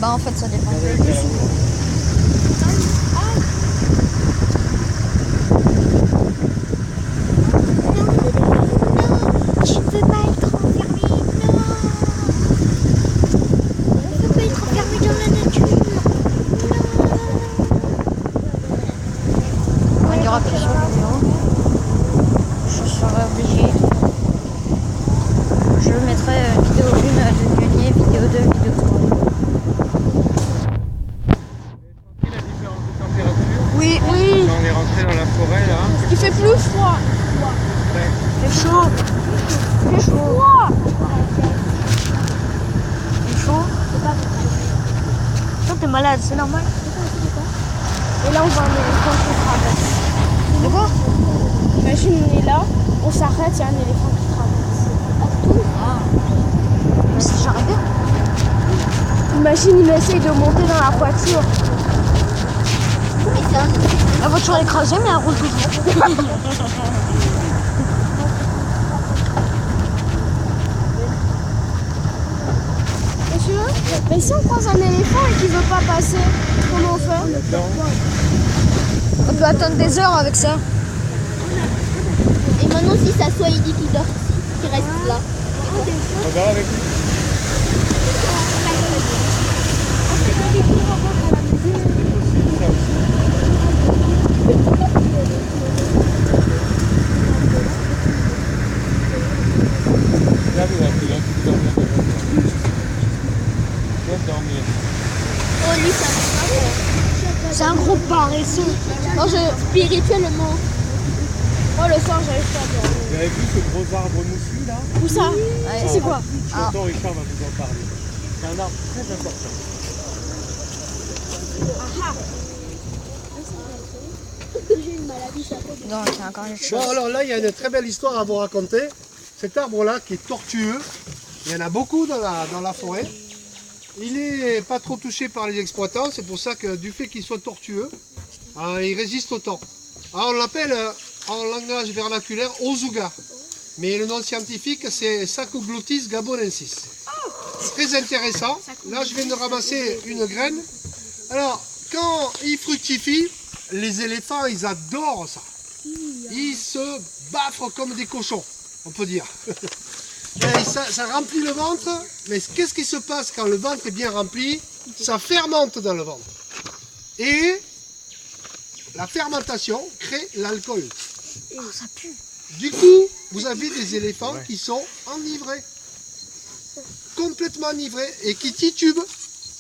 Bah en fait ça dépend. Je veux pas être enfermée, non. Je veux pas être enfermée dans la nature. Quand il y aura plus sur vidéo, je serai obligée. Je mettrai vidéo 1 de Grenier, vidéo 2, vidéo 3. La différence de température. Oui, Quand on est rentré dans la forêt là. Il fait plus froid. Ouais. c'est chaud. Il fait froid. C'est chaud. Toi t'es malade, c'est normal. Et là, on voit un éléphant qui traverse. De quoi? Imagine, on est là, on s'arrête, il y a un éléphant qui traverse. Mais c'est j'arrête bien. Imagine, il essaye de monter dans la voiture. La voiture est écrasée mais elle roule toujours. Mais si on croise un éléphant et qu'il veut pas passer, comment on fait? On peut attendre des heures avec ça. Et maintenant, si ça soit, il dit qu'il dort, qu'il reste là. Regarde avec lui. Oh, lui, ça va. C'est un gros paresseux. Non, spirituellement. Oh, le soir, j'arrive pas à dormir. Vous avez vu ce gros arbre moussu là? Où ça? Ouais. C'est quoi? Tonton Richard va vous en parler. C'est un arbre très important. J'ai une maladie, ça fait. Donc il y a encore une chose. Bon, alors là, il y a une très belle histoire à vous raconter. Cet arbre-là qui est tortueux, il y en a beaucoup dans la forêt. Il n'est pas trop touché par les exploitants, c'est pour ça que du fait qu'il soit tortueux, il résiste au temps. Alors, on l'appelle en langage vernaculaire Ozuga, mais le nom scientifique c'est Saccoglottis gabonensis. Très intéressant. Là, je viens de ramasser une graine. Alors, quand il fructifie, les éléphants, ils adorent ça. Ils se baffrent comme des cochons, on peut dire. Et ça remplit le ventre, mais qu'est-ce qui se passe quand le ventre est bien rempli? Ça fermente dans le ventre. Et la fermentation crée l'alcool. Oh, ça pue. Du coup, vous avez des éléphants qui sont enivrés. Complètement enivrés et qui titubent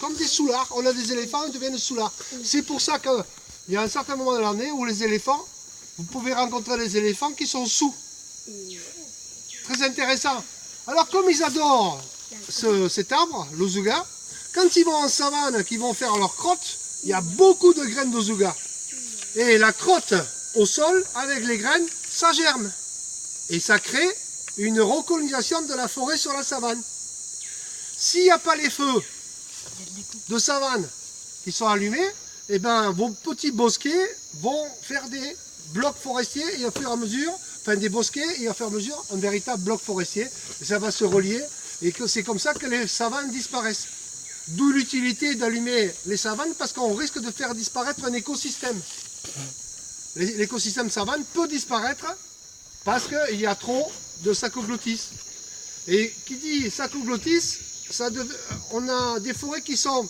comme des soulards. On a des éléphants, ils deviennent soulards. C'est pour ça qu'il y a un certain moment de l'année où les éléphants, vous pouvez rencontrer des éléphants qui sont sous. Très intéressant. Alors comme ils adorent cet arbre, l'Ozuga, quand ils vont en savane, qu'ils vont faire leur crotte, il y a beaucoup de graines d'Ozuga. Et la crotte au sol, avec les graines, ça germe. Et ça crée une recolonisation de la forêt sur la savane. S'il n'y a pas les feux de savane qui sont allumés, eh ben, vos petits bosquets vont faire des blocs forestiers et au fur et à mesure, enfin des bosquets et au fur et à mesure un véritable bloc forestier. Et ça va se relier et c'est comme ça que les savanes disparaissent. D'où l'utilité d'allumer les savanes parce qu'on risque de faire disparaître un écosystème. L'écosystème savane peut disparaître parce qu'il y a trop de Saccoglottis. Et qui dit Saccoglottis, on a des forêts qui sont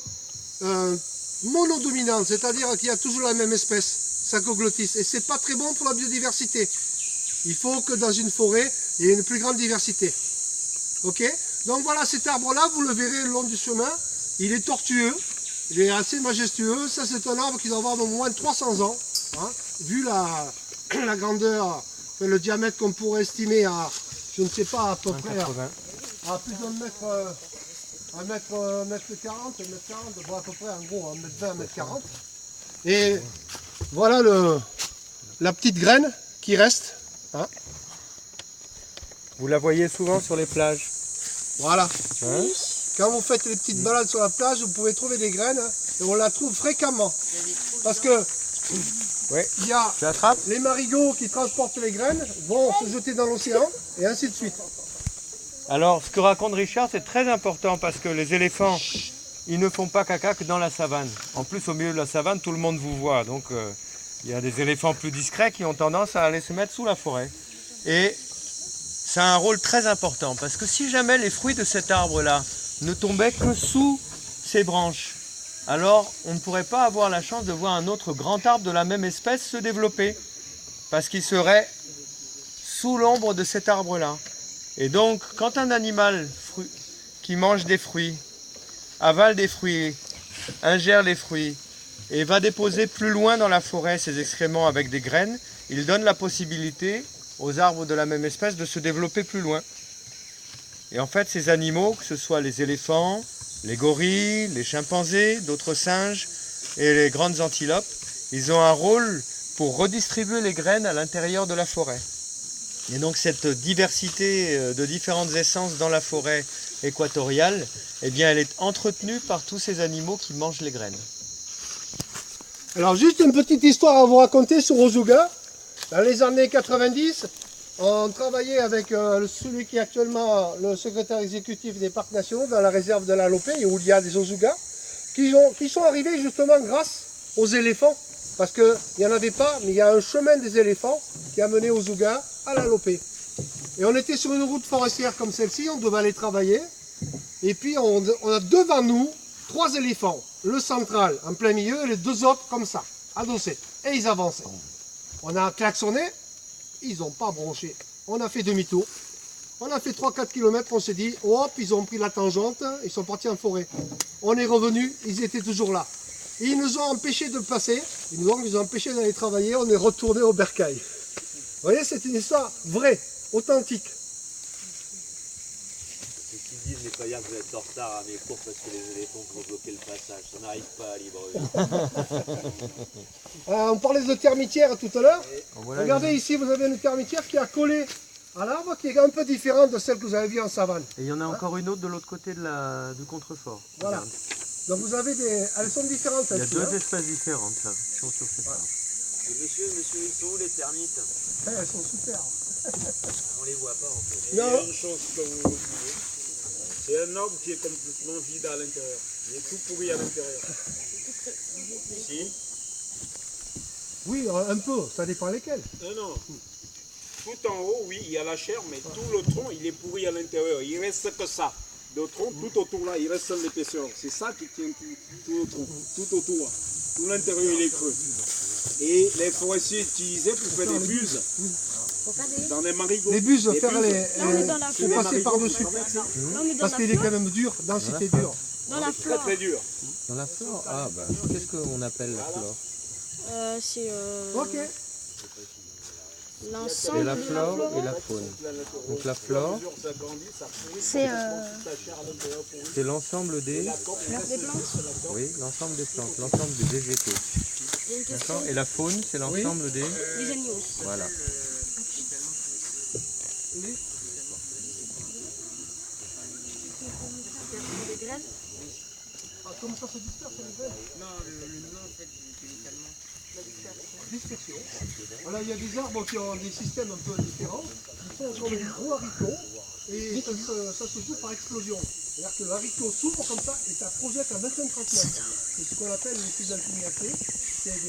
monodominantes, c'est-à-dire qu'il y a toujours la même espèce, Saccoglottis. Et c'est pas très bon pour la biodiversité. Il faut que dans une forêt, il y ait une plus grande diversité. Ok? Donc voilà, cet arbre-là, vous le verrez le long du chemin. Il est tortueux, il est assez majestueux. Ça, c'est un arbre qui doit avoir au moins 300 ans. Hein, vu la grandeur, enfin, le diamètre qu'on pourrait estimer à, je ne sais pas, à peu près, à plus d'un mètre, 1m40, 1m40, bon, à peu près, en gros, 1m20, 1m40. Et voilà la petite graine qui reste. Hein. Vous la voyez souvent sur les plages. Voilà. Hein? Quand vous faites les petites balades sur la plage, vous pouvez trouver des graines et on la trouve fréquemment. Parce que Ouais. il y a Tu attrapes? les marigots qui transportent les graines, vont se jeter dans l'océan et ainsi de suite. Alors, ce que raconte Richard, c'est très important parce que les éléphants ils ne font pas caca que dans la savane. En plus, au milieu de la savane, tout le monde vous voit. Donc, il y a des éléphants plus discrets qui ont tendance à aller se mettre sous la forêt. Et ça a un rôle très important parce que si jamais les fruits de cet arbre-là ne tombaient que sous ses branches, alors on ne pourrait pas avoir la chance de voir un autre grand arbre de la même espèce se développer parce qu'il serait sous l'ombre de cet arbre-là. Et donc, quand un animal qui mange des fruits, avale des fruits, ingère les fruits et va déposer plus loin dans la forêt ses excréments avec des graines, il donne la possibilité aux arbres de la même espèce de se développer plus loin. Et en fait, ces animaux, que ce soit les éléphants, les gorilles, les chimpanzés, d'autres singes et les grandes antilopes, ils ont un rôle pour redistribuer les graines à l'intérieur de la forêt. Et donc cette diversité de différentes essences dans la forêt équatoriale, eh bien, elle est entretenue par tous ces animaux qui mangent les graines. Alors juste une petite histoire à vous raconter sur Osuga. Dans les années 90, on travaillait avec celui qui est actuellement le secrétaire exécutif des parcs nationaux dans la réserve de la Lopé, où il y a des Osuga, qui sont arrivés justement grâce aux éléphants. Parce qu'il n'y en avait pas, mais il y a un chemin des éléphants qui a mené Osuga à la Lopé. Et on était sur une route forestière comme celle-ci, on devait aller travailler. Et puis on a devant nous 3 éléphants. Le central en plein milieu et les 2 autres comme ça, adossés. Et ils avançaient. On a klaxonné, ils n'ont pas bronché. On a fait demi-tour. On a fait 3-4 km, on s'est dit, hop, ils ont pris la tangente, ils sont partis en forêt. On est revenu, ils étaient toujours là. Et ils nous ont empêchés de passer, ils nous ont empêchés d'aller travailler, on est retourné au bercail. Vous voyez, c'est une histoire vraie, authentique. Ce qu'ils disent, les paillards, vous êtes en retard à mes cours parce que les éléphants vont bloquer le passage. Ça n'arrive pas à Libreville. On parlait de termitière tout à l'heure. Voilà, Regardez ici, vous avez une termitière qui a collé à l'arbre, qui est un peu différente de celle que vous avez vue en savane. Et il y en a encore une autre de l'autre côté du contrefort. Voilà. Donc vous avez elles sont différentes. Il y a celles-ci, 2 espèces différentes là, qui sont sur cette arbre. Monsieur, ils sont où les termites? Elles sont super. On les voit pas en fait. Il y a une chose que vous oubliez, c'est un arbre qui est complètement vide à l'intérieur. Il est tout pourri à l'intérieur. Ici? Oui, un peu, ça dépend lesquels. Non. Tout en haut, oui, il y a la chair, mais tout le tronc, il est pourri à l'intérieur. Il reste que ça. Le tronc, tout autour là, il reste l'épaisseur. C'est ça qui tient tout le tronc, tout autour. Tout l'intérieur, il est creux. Et les forestiers utilisaient pour faire des buses. Dans les marigots. Les buses, Les faire buses. faut passer par-dessus. Parce qu'il est quand même dur, densité dure. Dans la Très très dur. Dans la flore? Ah bah, qu'est-ce qu'on appelle la flore? c'est Ok. Et l'ensemble la de flore et la faune. Donc la flore, C'est c'est l'ensemble des... des plantes. Oui, l'ensemble des plantes, l'ensemble des végétaux. D'accord. Et la faune, c'est l'ensemble des... Les animaux. Voilà. Comment ça se disperse les graines? Non, le nom en fait, chimicalement. Dispersion. Voilà, il y a des arbres qui ont des systèmes un peu différents, qui font comme des gros haricots, et ça se joue par explosion. C'est-à-dire que le haricot s'ouvre comme ça, et ça projette à 25-30 mètres. C'est ce qu'on appelle les chrysalpiniacées. C'est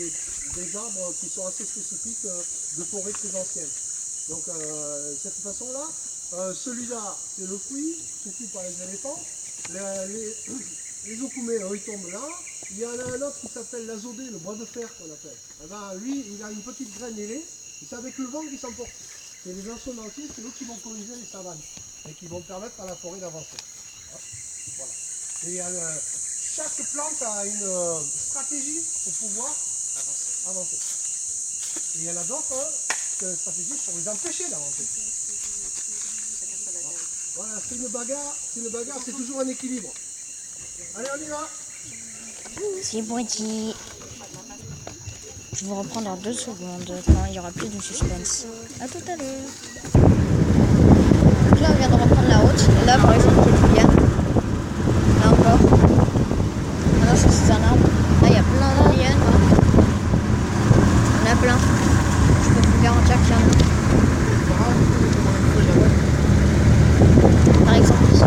des arbres qui sont assez spécifiques de forêts très anciennes. Donc, de cette façon-là, celui-là, c'est le fruit, surtout par les éléphants. Les okoumés, ils tombent là. Il y en a un autre qui s'appelle l'azodé, le bois de fer qu'on appelle. Eh ben, lui, il a une petite graine ailée, et c'est avec le vent qu'il s'emporte. C'est les anciens entiers, c'est eux qui vont coloniser les savanes, et qui vont permettre à la forêt d'avancer. Voilà. Et chaque plante a une stratégie pour pouvoir avancer. Et il y en a d'autres qui ont une stratégie pour les empêcher d'avancer. Voilà, c'est une bagarre, c'est toujours un équilibre. Allez, on y va. C'est Brady. Je vous reprends dans 2 secondes quand il n'y aura plus de suspense. A tout à l'heure. Donc là, on vient de reprendre la route. Et là, par exemple, il y a du lien. Là encore. Maintenant, c'est sous un arbre. Là, il y a plein de liens. Il y en a plein. Je peux vous garantir qu'il y en a. Par exemple, ici.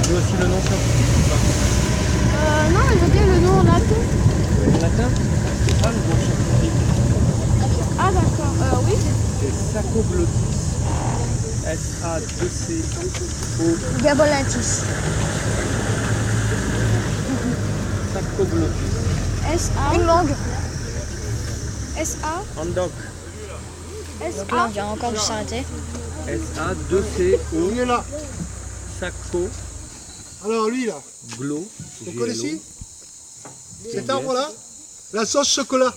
Tu veux aussi le nom scientifique ou pas? Non, mais je veux bien le nom en latin. En latin? C'est pas le nom scientifique. Ah d'accord, oui. C'est Saccoglottis. S-A-2-C-O. Gabolentis. Saccoglottis. S-A. Une langue. S-A. Andoc. Donc là, on vient encore de s'arrêter. S-A-2-C-O. Il est là. Sacco. Alors lui là, Glo. vous connaissez cet arbre-là? La sauce chocolat,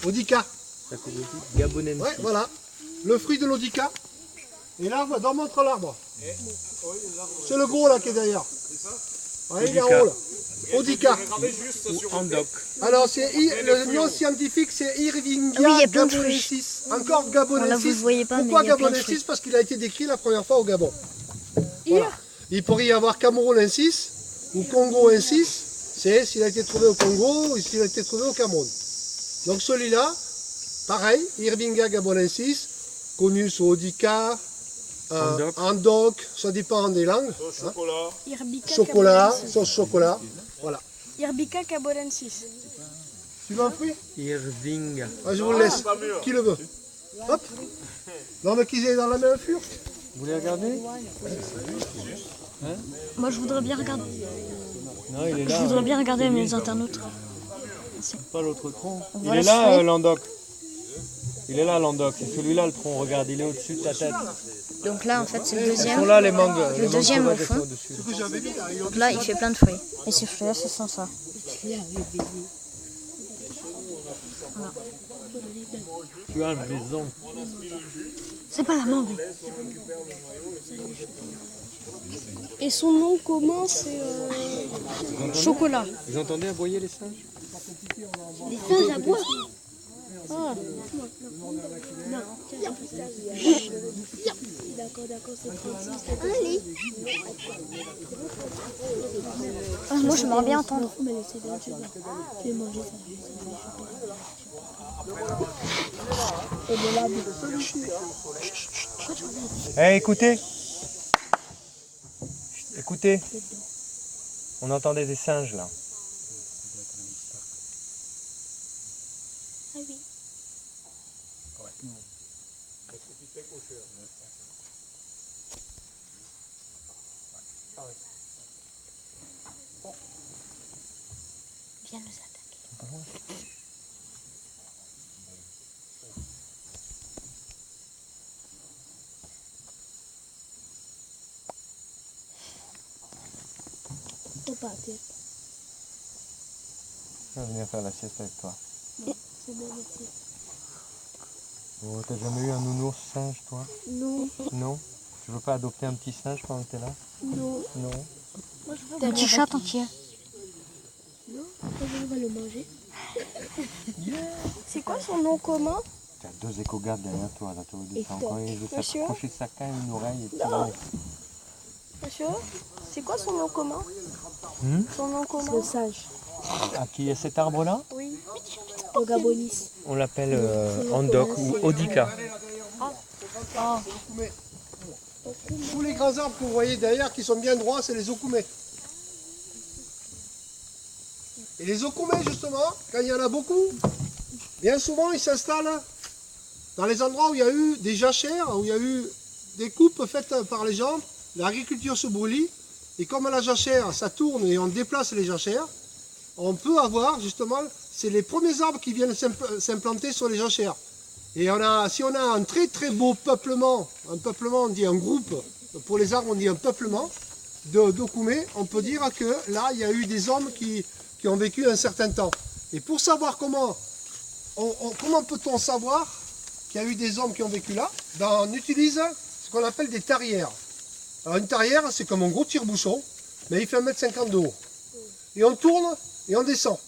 Odica. Saccoglottis. Gabonensis. Ouais, voilà. Le fruit de l'Odica. Et l'arbre, d'en montre l'arbre. C'est le gros là qui est derrière. Ouais, il est en haut là. Odica. Ou Andoc. Alors le nom scientifique c'est Oui, il y Irvingia a plein de gabonensis. Encore Là, gabonensis. vous le voyez pas, mais Pourquoi il y a plein de gabonensis? fruits. Parce qu'il a été décrit la première fois au Gabon. Voilà. Il pourrait y avoir camerounensis ou congoensis. C'est s'il a été trouvé au Congo ou s'il a été trouvé au Cameroun. Donc celui-là, pareil, Irvingia gabonensis, connu sous Odica, Andoc, ça dépend des langues. Hein. Irbica Chocolat, cabolensis. sauce chocolat. Voilà. Irbica cabolensis. Tu veux un fruit? Irving. Ah, je vous le laisse. Qui le veut? Hop. Non mais qu'ils aient dans la même fure. Vous voulez regarder? Moi, je voudrais bien regarder. Non, il est Je là. voudrais bien regarder mes internautes. Pas l'autre tronc. Voilà Il est ce là, fruit. l'Andoc. Il est là, l'Andoc. C'est celui-là le tronc. Regarde, il est au-dessus de ta tête. Donc là, en fait, c'est le Ils sont deuxième. là, les mangues. Le deuxième au fond. Au-dessus. Ce que j'avais dit là. Donc là, il fait plein de fruits. Et ces fruits-là, ce sont ça. Tu as le maison. C'est pas la mangue. Et son nom commun c'est chocolat. Vous entendez aboyer les singes? Les singes à bois. Ah. Allez. Ah, moi, j'aimerais bien entendre. Eh, écoutez. Écoutez. On entendait des singes là. Viens nous attaquer. Je vais venir faire la sieste avec toi. Oh, t'as jamais eu un nounours singe, toi? Non, Non? Tu veux pas adopter un petit singe pendant que t'es là? non. Non? Un petit chat entier. On va le manger. C'est quoi son nom commun? T'as deux éco-gardes derrière toi, là, tu vois, quand il veut Monsieur s'approcher sa canne à une oreille et tirer. Monsieur, c'est quoi son nom commun? Son nom commun? Le sage. Ah, qui est cet arbre-là? Oui. Au Gabonis. On l'appelle Andoc ou Odica. Tous les grands arbres que vous voyez derrière qui sont bien droits, c'est les okoumés. Et les okoumés, justement, quand il y en a beaucoup, bien souvent ils s'installent dans les endroits où il y a eu des jachères, où il y a eu des coupes faites par les gens, l'agriculture se brûle, et comme la jachère, ça tourne et on déplace les jachères, on peut avoir justement, c'est les premiers arbres qui viennent s'implanter sur les jachères. Et si on a un très très beau peuplement, on dit un groupe, pour les arbres on dit un peuplement d'okoumés, on peut dire que là il y a eu des hommes qui ont vécu un certain temps. Et pour savoir comment peut-on savoir qu'il y a eu des hommes qui ont vécu là, on utilise ce qu'on appelle des tarières. Alors une tarière c'est comme un gros tire-bouchon, mais il fait 1,50 m de haut. Et on tourne et on descend.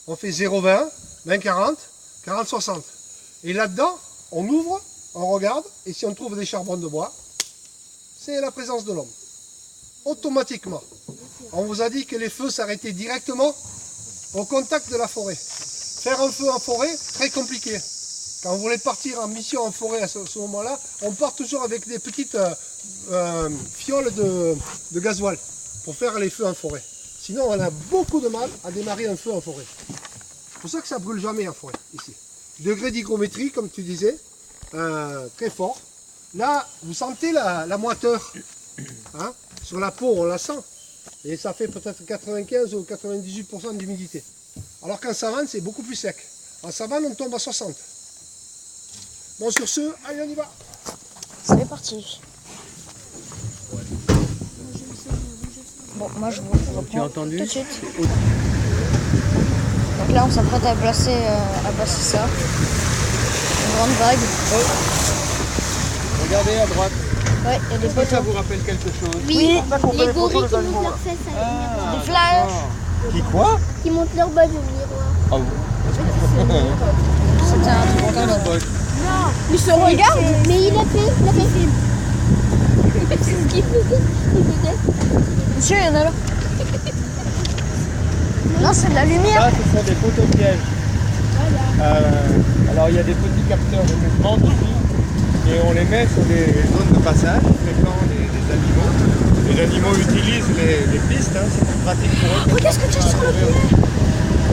On fait 0,20, 20,40, 40,60. Et là-dedans, on ouvre, on regarde, et si on trouve des charbons de bois, c'est la présence de l'homme. Automatiquement. On vous a dit que les feux s'arrêtaient directement au contact de la forêt. Faire un feu en forêt, très compliqué. Quand vous voulez partir en mission en forêt à ce moment-là, on part toujours avec des petites fioles de gasoil pour faire les feux en forêt. Sinon, on a beaucoup de mal à démarrer un feu en forêt. C'est pour ça que ça ne brûle jamais en forêt, ici. Degré d'hygrométrie, comme tu disais, très fort. Là, vous sentez la moiteur. Hein, sur la peau, on la sent. Et ça fait peut-être 95 ou 98% d'humidité. Alors qu'en savane, c'est beaucoup plus sec. En savane, on tombe à 60. Bon, sur ce, allez, on y va. C'est parti. Bon, moi je vous reprends tout de suite. Donc là, on s'apprête à placer ça. Une grande vague. Regardez à droite. Ouais, il y a des Est-ce que ça poteaux. vous rappelle quelque chose? Oui, Pas qu'on fait les les photos, gorilles qui les montent animaux. leurs fesses avec Des flashs. Qui quoi? Qui montent leur badge au miroir. Ah bon? C'était un truc comme ça. Il se regarde, mais il a fait film. C'est ce qu'il faisait. Monsieur, il y en a là. Non, c'est de la lumière. Ça, ce sont des photos pièges. Alors, il y a des petits capteurs de mouvement ici. Et on les met sur des zones de passage fréquents des animaux. Les animaux utilisent les pistes, hein, c'est plus pratique pour eux. Regarde ce que tu as sur le pied.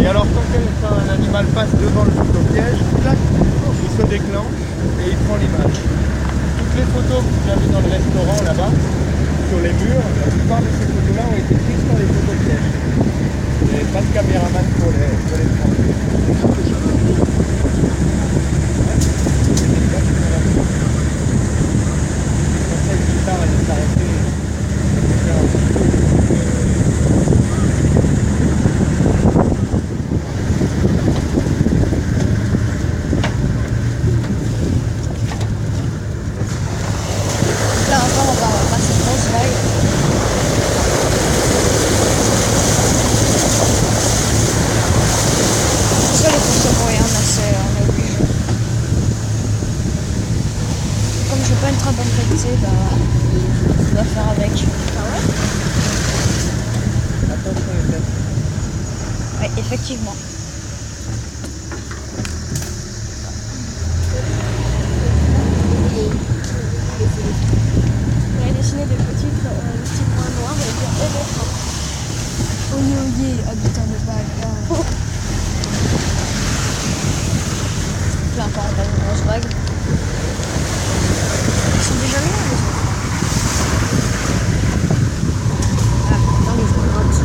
Et alors quand un animal passe devant le photo-piège, clac, il se déclenche et il prend l'image. Toutes les photos que vous avez dans le restaurant là-bas, sur les murs, la plupart de ces photos-là ont été prises par les photo-pièges. Il n'y avait pas de caméraman pour les prendre. Là encore, on va passer une grosse vague. Ça, les poteaux pour rien, mais on est obligé. Comme je n'ai pas une très bonne qualité, on va faire avec. Attention les têtes. Ouais, effectivement. Il a dessiné des petits points noirs et dire éléphant. Oyez, habitant de vague. Là encore, on a une grosse vague. Ils sont déjà loin, les autres. Ah, dans les grottes.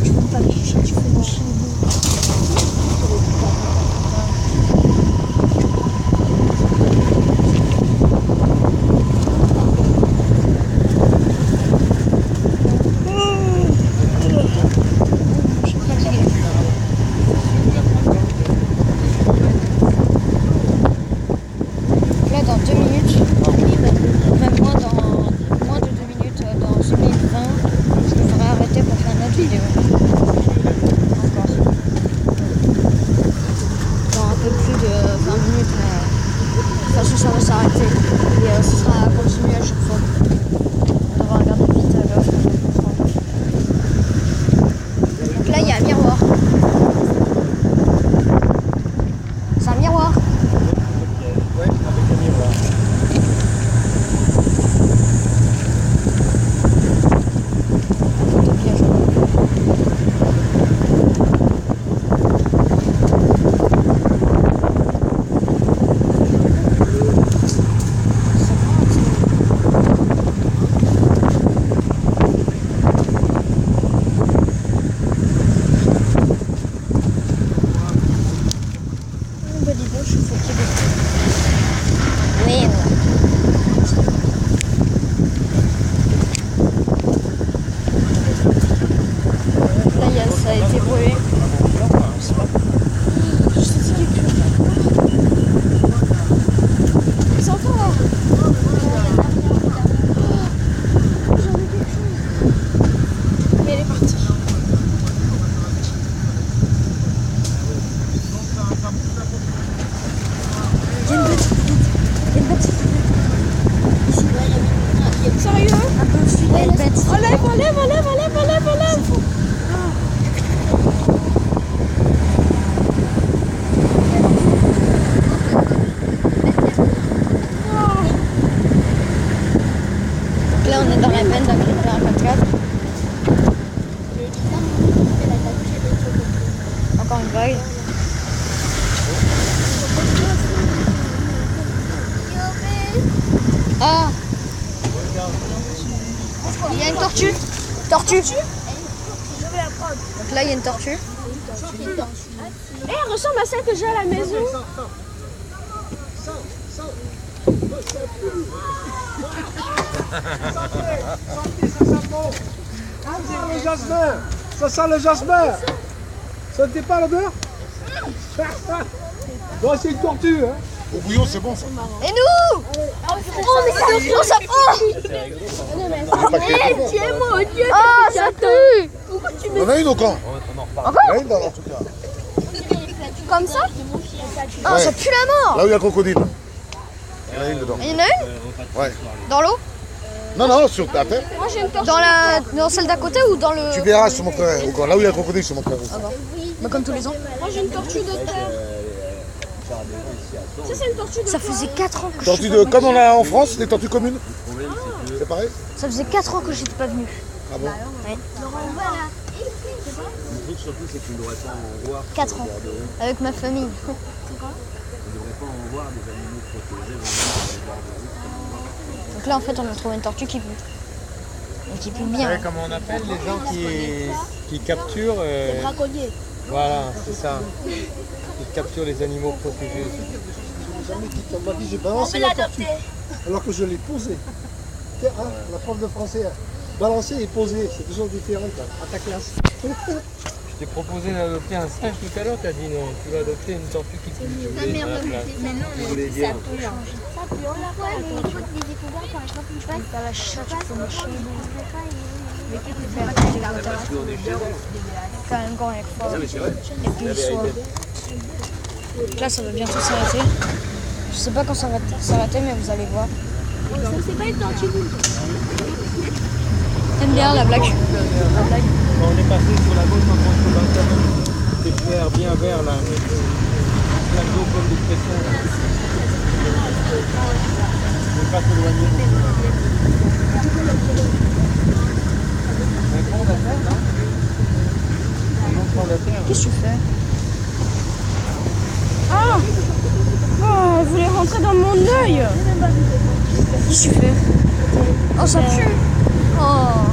Tu peux pas les chercher, tu fais mocher les bouts. Je suis fatiguée. Là, dans 2 minutes, même moins de 2 minutes, dans 2020, je devrais arrêter pour faire une autre vidéo. Encore. Dans un peu plus de 20 minutes, mais de toute façon, ça va s'arrêter. Et ce sera continué à chaque fois. On devra regarder vite l'offre pour comprendre. Donc là, il y a un miroir. C'est un miroir. Ouais, avec un miroir. Photo-piège. Bah dis donc, je suis fatiguée. Oui, là, ça a été brûlé. Je sais pas. Je sais pas quelque chose. C'est encore là. J'en ai quelque chose. Mais elle est partie. Il y a une petite fenêtre. Il y a une petite fenêtre. Ici, là, il y a sérieux? Un peu au sud, il y a une bête. Enlève. C'est faux. Ah. Il y a une tortue. Tortue. Donc là, il y a une tortue. Elle ressemble à celle que j'ai à la maison. Le jasmin. Ça sent le jasmin. Ça ne t'est pas l'odeur? Non, c'est une tortue. Hein. Au bouillon, c'est bon ça. Et nous? Oh, mais ça pue. Ah, ça pue. On en a une au camp. Encore? Il y en a une dans en tout cas. Comme ça? Ah, Ouais. ça pue la mort. Là où il y a le crocodile. Il y en a une dedans. Il y en a une? Ouais. Dans l'eau? Non, sur ta terre. Moi j'ai une tortue. Dans celle d'à côté ou dans le... Tu verras, je te montrerai au camp. Là où il y a le crocodile, je te montrerai. Bah, comme tous les ans. Moi j'ai une tortue de terre. Ça c'est une tortue de Ça terre. faisait 4 ans que je Tortue suis de, comme on a en France, des tortues communes. C'est pareil? Ça faisait 4 ans que j'étais pas venue. Ah bon? Ouais. Le truc surtout, c'est que tu ne devrais pas en voir. 4 ans. Avec ma famille. Tu ne devrais pas en voir des animaux protégés vraiment dans les bords de route. Donc là, en fait, on a trouvé une tortue qui pue. Et qui pue Vous bien. savez comment on appelle les gens qui capturent Braconnier. Voilà, c'est ça. Qui capturent les animaux protégés. Jamais dit, on m'a dit, j'ai balancé la tortue. Alors que je l'ai posée. Tiens, hein, la prof de français, balancer et poser, c'est deux choses différentes hein, à ta classe. Je t'ai proposé d'adopter un singe tout à l'heure, t'as dit non. Tu vas adopter une tortue qui pue. Tu voulais à la place. Mais non, Tu voulais dire. Dans la chatte, il faut mâcher. Quand même quand il y a froid. Et puis le soir. Donc là, ça va bientôt s'arrêter. Je sais pas quand ça va s'arrêter, mais vous allez voir. C'est pas une tortue. T'aimes bien la blague? Quand on est passé sur la gauche, on pense que c'est vert, bien vert là. La d'eau comme des pressions. Ne pas s'éloigner. Un pont d'affaires, non? Un long pont d'affaires. Qu'est-ce que tu fais? Ah oh, elle voulait rentrer dans mon œil. Qu'est-ce que tu fais? Oh, ça pue! Oh!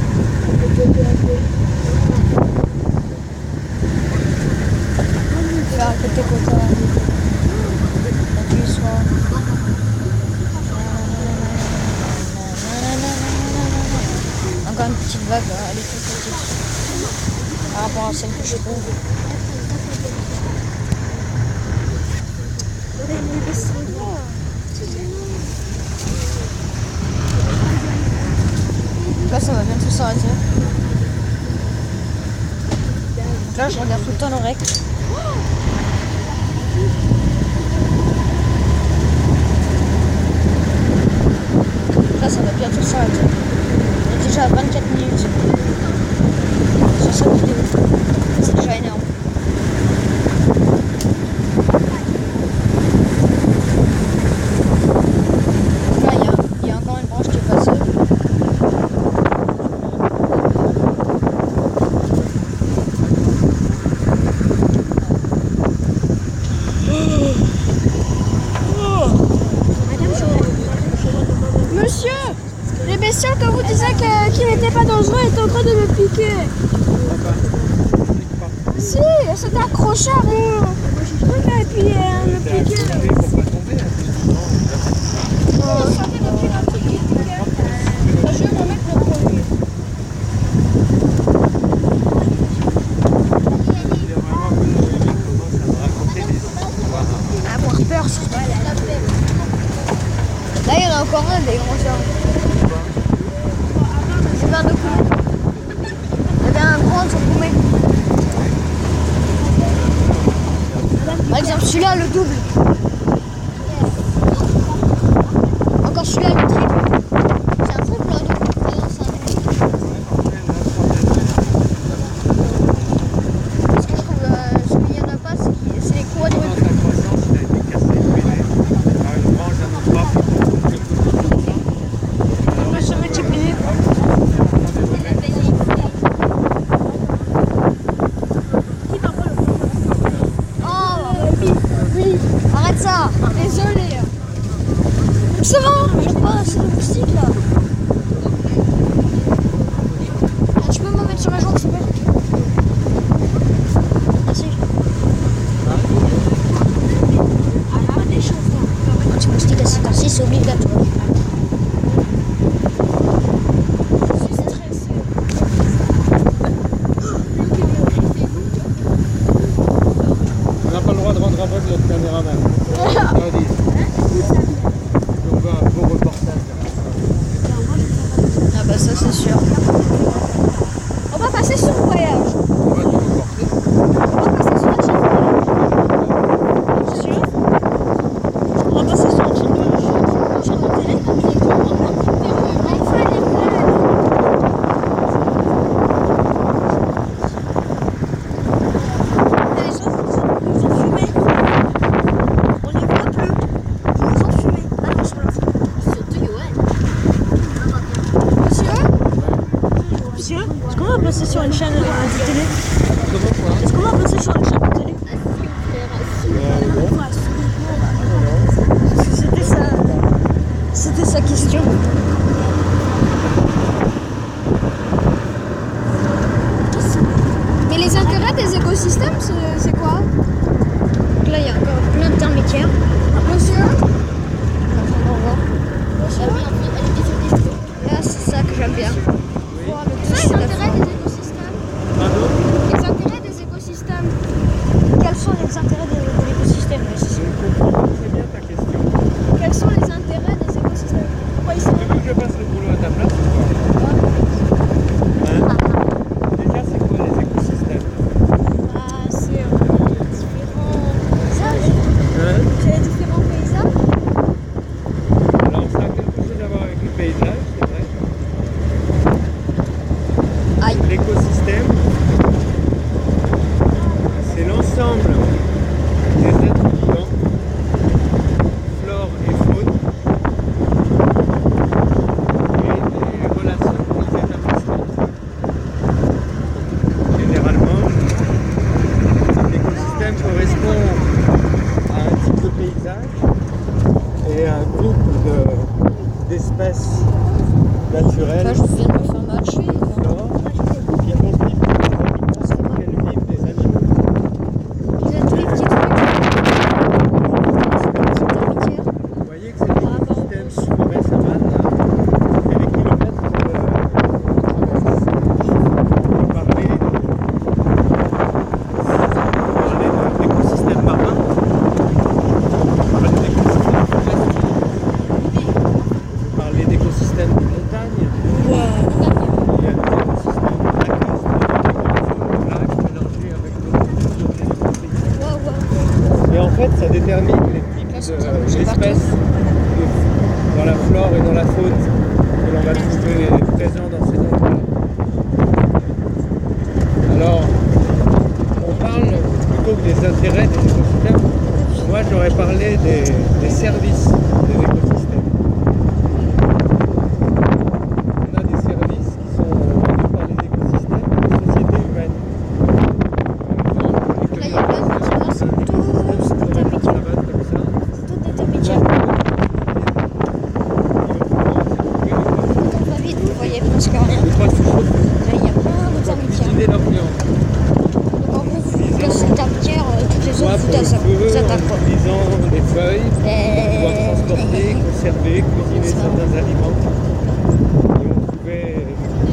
Faire un côté côté. Appuie sur. Encore une petite vague, elle est toute petite. Par rapport à celle que je trouve. Là, ça va bientôt s'arrêter. Donc là, je regarde tout le temps le rec. Là, ça va bientôt s'arrêter. On est déjà à 24 minutes sur cette vidéo. C'est déjà énorme. Là, il y a encore une branche qui est passée. Monsieur, les bestioles que vous disiez qui n'étaient pas dangereux étaient en train de me piquer. Si, elles s'étaient accrochées à mon truc et puis elles me piquaient. Je vais me mettre le premier. Avoir peur, surtout. Là, il y en a encore un des grands chats. C'est pas un document. Il y avait un grand document. Par exemple, celui-là, le double. Encore celui-là, le triple. C'est un triple, là, du coup. Ah non, c'est un double. Parce que je trouve, ce qu'il n'y en a pas, c'est les quadruples. Sa croissance, il a été cassé, par une branche d'un autre arbre. On va se multiplier. Oh, oui. Arrête j'aime pas, c'est le moustique là. Tu peux me mettre sur la jambe, s'il te plaît? Merci. Un petit moustique à 5 ans, c'est obligatoire. On n'a pas le droit de rendre aveugle notre caméraman. Donc un beau reportage. Ah bah ça c'est sûr. On va passer sur le voyage. On va tout reporter. On va passer sur la chaîne. C'est sûr? On va passer sur la chaîne de télé. Les autres, ils ont fumé. On les voit plus. Ils ont fumé. Ah non, sur la photo. Monsieur, est-ce qu'on va passer sur une chaîne de télé? Est-ce qu'on va passer sur une chaîne de télé? C'était sa question. Mais les intérêts des écosystèmes, c'est quoi? Donc là, il y a encore plein d'intermédiaires. Monsieur? Là, c'est ça que j'aime bien. Voir le C'est dessus ça de les la intérêts fleur. des écosystèmes. Pardon? Les intérêts des écosystèmes. Quels sont les intérêts de l'écosystème? Je ne comprends pas très bien ta question. Quels sont les intérêts des écosystèmes? Pourquoi ils sont... Tu veux que je fasse le boulot à ta place ou pas? Hein? Déjà, c'est quoi les écosystèmes? C'est différents paysages. Hein? C'est différents paysages. Alors ça a quelque chose à voir avec le paysage, c'est vrai. Aïe. L'écosystème, c'est l'ensemble des êtres vivants, flore et faune, et les relations qu'ils établissent. Généralement, l'écosystème correspond à un type de paysage et à un groupe d'espèces naturelles. Là, je viens de me faire mal chier. Flore, qui vont vivre des habitats sur lesquels vivent des animaux. Vous êtes des petits trucs. Vous voyez que c'est l'écosystème forêt-savane, et les kilomètres de traverse. On parlait d'écosystème marin, on parlait d'écosystème terrestre, on parlait d'écosystème de montagne. Il y a des écosystèmes lacustres, des lacs mélangés avec d'autres paysages. Et en fait, ça détermine les types d'espèces dans la flore et dans la faune que l'on va trouver présents dans ces endroits. Alors, on parle plutôt que des intérêts des écosystèmes. Moi, j'aurais parlé des services des écosystèmes. On a des services qui sont rendus par les écosystèmes aux sociétés humaines. Par exemple, Là, il y a plein de gens, c'est tous des intermédiaires. Tous des intermédiaires. On va vite, vous voyez presque rien. Là, il y a plein d'intermédiaires. Utiliser leur viande. Donc en gros, vous cassez l'intermédiaire, toutes les Soit autres pour vous le feu, vous attaquent. en utilisant des feuilles, pouvoir transporter, conserver, cuisiner certains aliments. Et on trouvait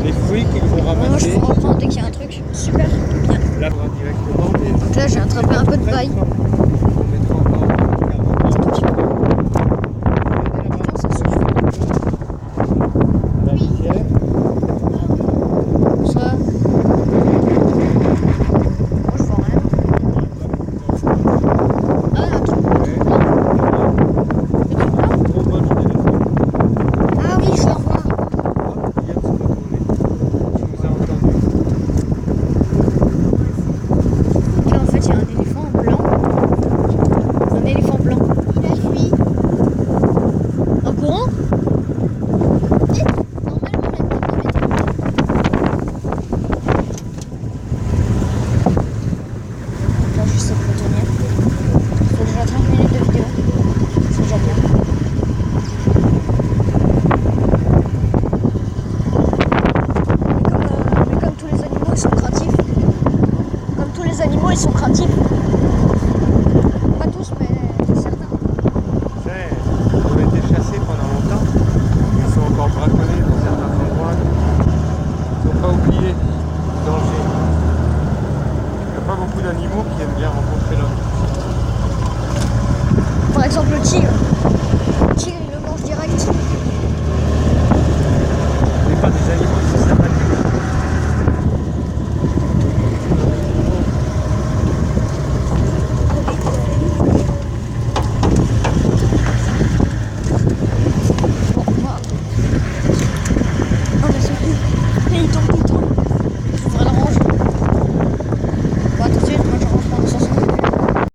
les fruits qu'ils vont Moi, je ramasser. peux reprendre dès qu'il y a un truc. Super, bien. Là, on va directement. Donc là, j'ai attrapé un peu de paille. On mettra encore 40 Tout petit peu. Ça suffit. la litière. Ça. Moi, je vois rien. Ah, un truc. Trop moche d'éléphant. Ah oui, je vois. Il vient de se retourner. Il nous a entendus. Là, en fait, il y a un éléphant blanc. sont craintifs. Pas tous, mais certains. Tu sais, ils ont été chassés pendant longtemps. Ils sont encore braconnés dans certains endroits. Ils n'ont pas oublié le danger. Il n'y a pas beaucoup d'animaux qui aiment bien rencontrer l'homme. Par exemple, le tigre.